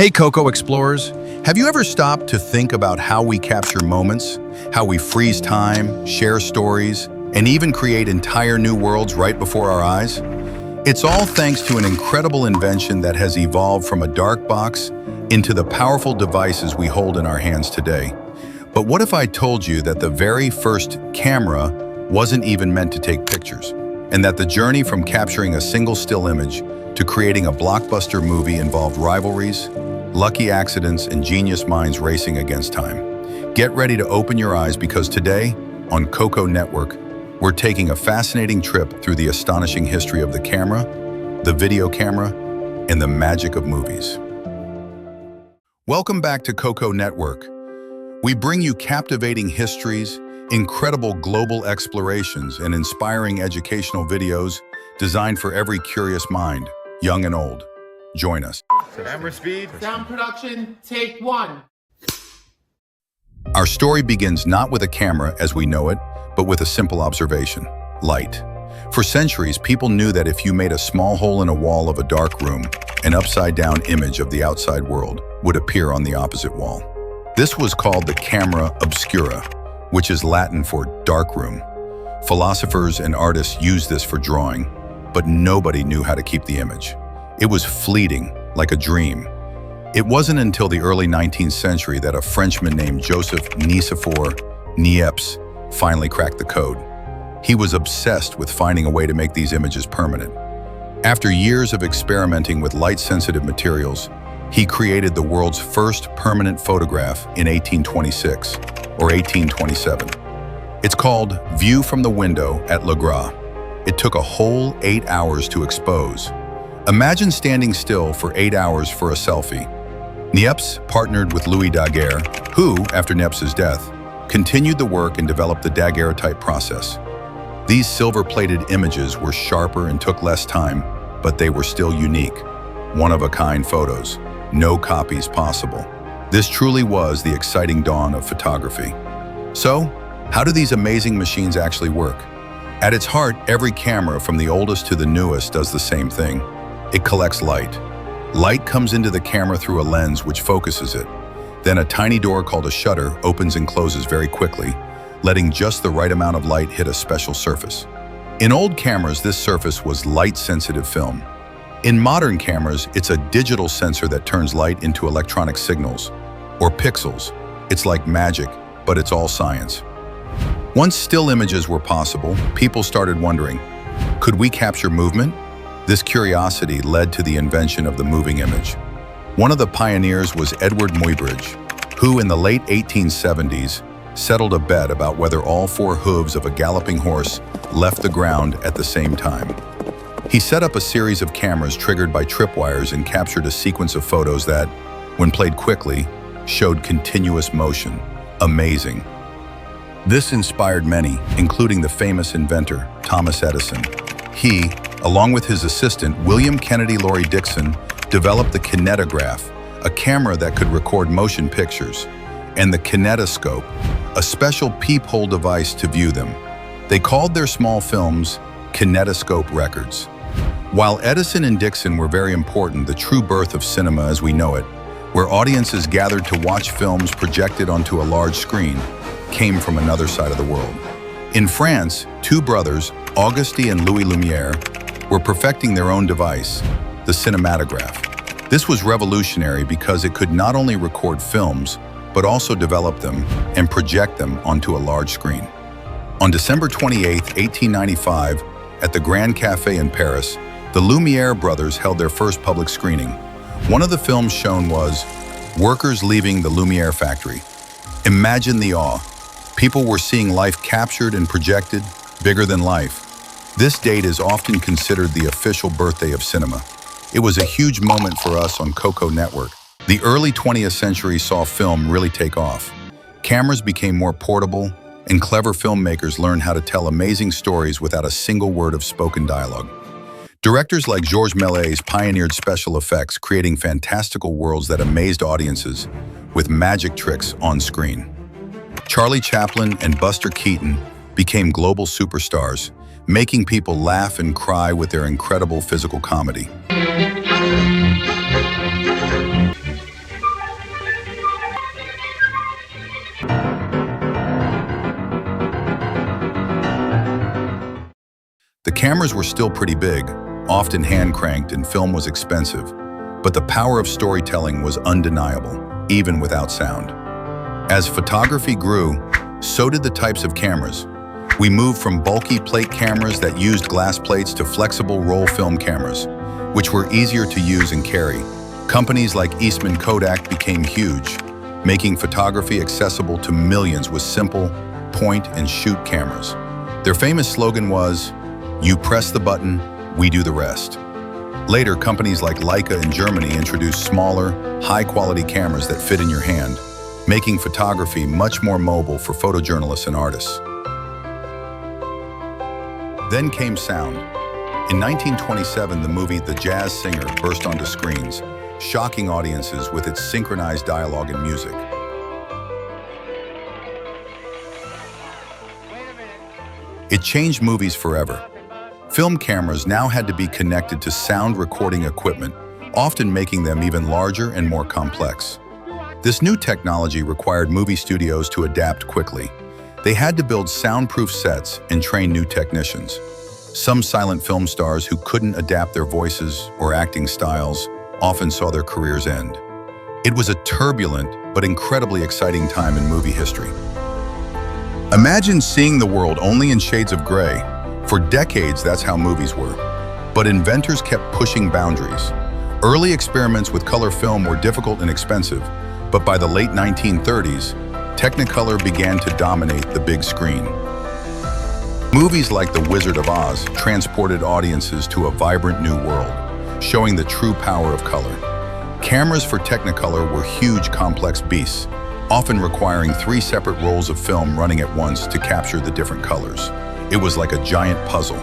Hey Coco Explorers, have you ever stopped to think about how we capture moments, how we freeze time, share stories, and even create entire new worlds right before our eyes? It's all thanks to an incredible invention that has evolved from a dark box into the powerful devices we hold in our hands today. But what if I told you that the very first camera wasn't even meant to take pictures, and that the journey from capturing a single still image to creating a blockbuster movie involved rivalries, lucky accidents, and genius minds racing against time? Get ready to open your eyes because today, on Coco Network, we're taking a fascinating trip through the astonishing history of the camera, the video camera, and the magic of movies. Welcome back to Coco Network. We bring you captivating histories, incredible global explorations, and inspiring educational videos designed for every curious mind, young and old. Join us. Camera speed. Sound production, take one. Our story begins not with a camera as we know it, but with a simple observation: light. For centuries, people knew that if you made a small hole in a wall of a dark room, an upside-down image of the outside world would appear on the opposite wall. This was called the camera obscura, which is Latin for dark room. Philosophers and artists used this for drawing, but nobody knew how to keep the image. It was fleeting, like a dream. It wasn't until the early 19th century that a Frenchman named Joseph Nicephore Niepce finally cracked the code. He was obsessed with finding a way to make these images permanent. After years of experimenting with light-sensitive materials, he created the world's first permanent photograph in 1826 or 1827. It's called View from the Window at Le Gras. It took a whole 8 hours to expose. Imagine standing still for 8 hours for a selfie. Niepce partnered with Louis Daguerre, who, after Niepce's death, continued the work and developed the daguerreotype process. These silver-plated images were sharper and took less time, but they were still unique. One-of-a-kind photos, no copies possible. This truly was the exciting dawn of photography. So, how do these amazing machines actually work? At its heart, every camera, from the oldest to the newest, does the same thing. It collects light. Light comes into the camera through a lens which focuses it. Then a tiny door called a shutter opens and closes very quickly, letting just the right amount of light hit a special surface. In old cameras, this surface was light-sensitive film. In modern cameras, it's a digital sensor that turns light into electronic signals, or pixels. It's like magic, but it's all science. Once still images were possible, people started wondering, could we capture movement? This curiosity led to the invention of the moving image. One of the pioneers was Edward Muybridge, who in the late 1870s settled a bet about whether all four hooves of a galloping horse left the ground at the same time. He set up a series of cameras triggered by tripwires and captured a sequence of photos that, when played quickly, showed continuous motion. Amazing. This inspired many, including the famous inventor, Thomas Edison. He, along with his assistant, William Kennedy Laurie Dixon, developed the kinetograph, a camera that could record motion pictures, and the kinetoscope, a special peephole device to view them. They called their small films kinetoscope records. While Edison and Dixon were very important, the true birth of cinema as we know it, where audiences gathered to watch films projected onto a large screen, came from another side of the world. In France, two brothers, Auguste and Louis Lumière, were perfecting their own device, the cinematograph. This was revolutionary because it could not only record films, but also develop them and project them onto a large screen. On December 28, 1895, at the Grand Café in Paris, the Lumière brothers held their first public screening. One of the films shown was workers leaving the Lumière factory. Imagine the awe. People were seeing life captured and projected, bigger than life. This date is often considered the official birthday of cinema. It was a huge moment for us on Coco Network. The early 20th century saw film really take off. Cameras became more portable, and clever filmmakers learned how to tell amazing stories without a single word of spoken dialogue. Directors like Georges Méliès pioneered special effects, creating fantastical worlds that amazed audiences with magic tricks on screen. Charlie Chaplin and Buster Keaton became global superstars, making people laugh and cry with their incredible physical comedy. Cameras were still pretty big, often hand-cranked, and film was expensive, but the power of storytelling was undeniable, even without sound. As photography grew, so did the types of cameras. We moved from bulky plate cameras that used glass plates to flexible roll film cameras, which were easier to use and carry. Companies like Eastman Kodak became huge, making photography accessible to millions with simple point-and-shoot cameras. Their famous slogan was, "You press the button, we do the rest." Later, companies like Leica in Germany introduced smaller, high-quality cameras that fit in your hand, making photography much more mobile for photojournalists and artists. Then came sound. In 1927, the movie The Jazz Singer burst onto screens, shocking audiences with its synchronized dialogue and music. It changed movies forever. Film cameras now had to be connected to sound recording equipment, often making them even larger and more complex. This new technology required movie studios to adapt quickly. They had to build soundproof sets and train new technicians. Some silent film stars who couldn't adapt their voices or acting styles often saw their careers end. It was a turbulent but incredibly exciting time in movie history. Imagine seeing the world only in shades of gray. For decades, that's how movies were. But inventors kept pushing boundaries. Early experiments with color film were difficult and expensive, but by the late 1930s, Technicolor began to dominate the big screen. Movies like The Wizard of Oz transported audiences to a vibrant new world, showing the true power of color. Cameras for Technicolor were huge, complex beasts, often requiring 3 separate rolls of film running at once to capture the different colors. It was like a giant puzzle.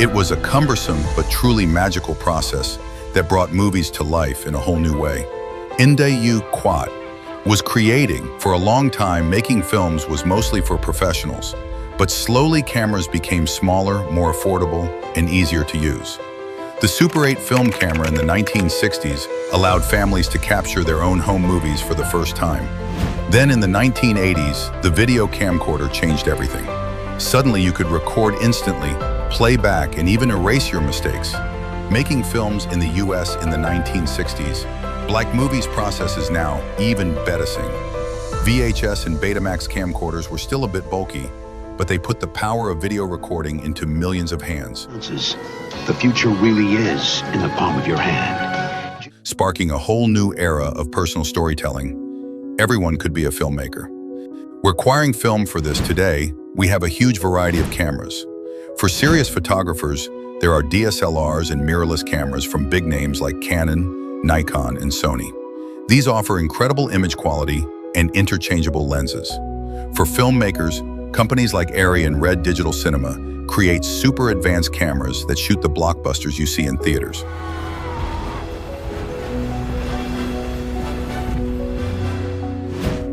It was a cumbersome but truly magical process that brought movies to life in a whole new way. Inde Quat was creating. For a long time, making films was mostly for professionals, but slowly cameras became smaller, more affordable, and easier to use. The Super 8 film camera in the 1960s allowed families to capture their own home movies for the first time. Then in the 1980s, the video camcorder changed everything. Suddenly you could record instantly, play back, and even erase your mistakes. Making films in the US in the 1960s, like movies processes now, even Betacing. VHS and Betamax camcorders were still a bit bulky, but they put the power of video recording into millions of hands. The future really is in the palm of your hand. Sparking a whole new era of personal storytelling. Everyone could be a filmmaker. We're acquiring film for this today. We have a huge variety of cameras. For serious photographers, there are DSLRs and mirrorless cameras from big names like Canon, Nikon, and Sony. These offer incredible image quality and interchangeable lenses. For filmmakers, companies like Arri and Red Digital Cinema create super advanced cameras that shoot the blockbusters you see in theaters.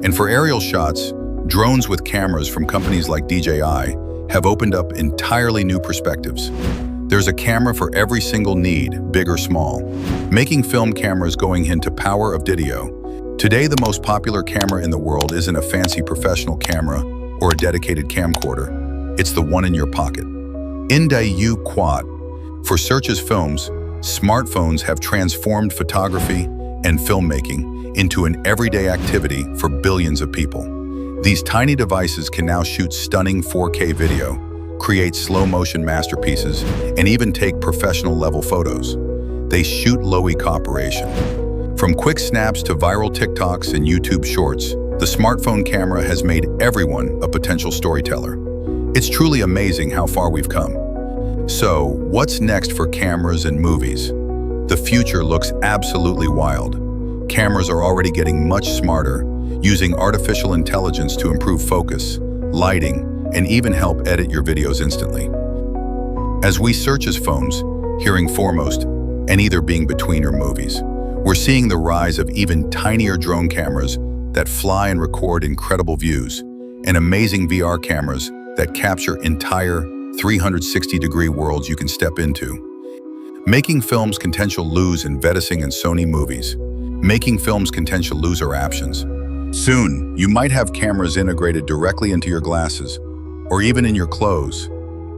And for aerial shots, drones with cameras from companies like DJI have opened up entirely new perspectives. There's a camera for every single need, big or small, making film cameras going into power of video. Today, the most popular camera in the world isn't a fancy professional camera or a dedicated camcorder. It's the one in your pocket. Inde Quat. For Search's films, smartphones have transformed photography and filmmaking into an everyday activity for billions of people. These tiny devices can now shoot stunning 4K video, create slow-motion masterpieces, and even take professional-level photos. They shoot low-eco operation. From quick snaps to viral TikToks and YouTube Shorts, the smartphone camera has made everyone a potential storyteller. It's truly amazing how far we've come. So, what's next for cameras and movies? The future looks absolutely wild. Cameras are already getting much smarter, using artificial intelligence to improve focus, lighting, and even help edit your videos instantly. As we search as phones, hearing foremost, and either being between your movies, we're seeing the rise of even tinier drone cameras that fly and record incredible views, and amazing VR cameras that capture entire 360-degree worlds you can step into. Making films potential lose in Betacing and Sony movies. Making films potential lose our options. Soon, you might have cameras integrated directly into your glasses, or even in your clothes.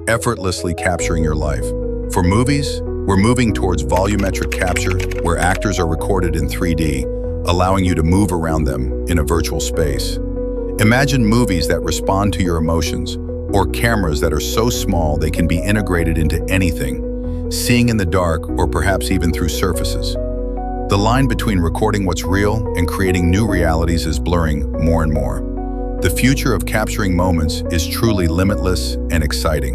effortlessly capturing your life. For movies, we're moving towards volumetric capture, where actors are recorded in 3D, allowing you to move around them in a virtual space. Imagine movies that respond to your emotions, or cameras that are so small they can be integrated into anything, seeing in the dark or perhaps even through surfaces. The line between recording what's real and creating new realities is blurring more and more. The future of capturing moments is truly limitless and exciting.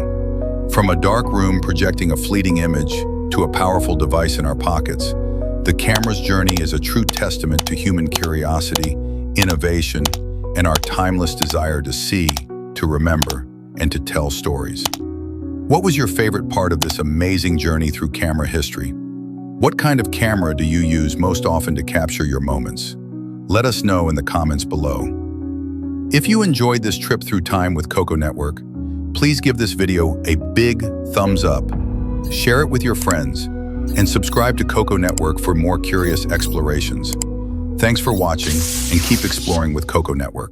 From a dark room projecting a fleeting image to a powerful device in our pockets, the camera's journey is a true testament to human curiosity, innovation, and our timeless desire to see, to remember, and to tell stories. What was your favorite part of this amazing journey through camera history? What kind of camera do you use most often to capture your moments? Let us know in the comments below. If you enjoyed this trip through time with Coco Network, please give this video a big thumbs up, share it with your friends, and subscribe to Coco Network for more curious explorations. Thanks for watching, and keep exploring with Coco Network.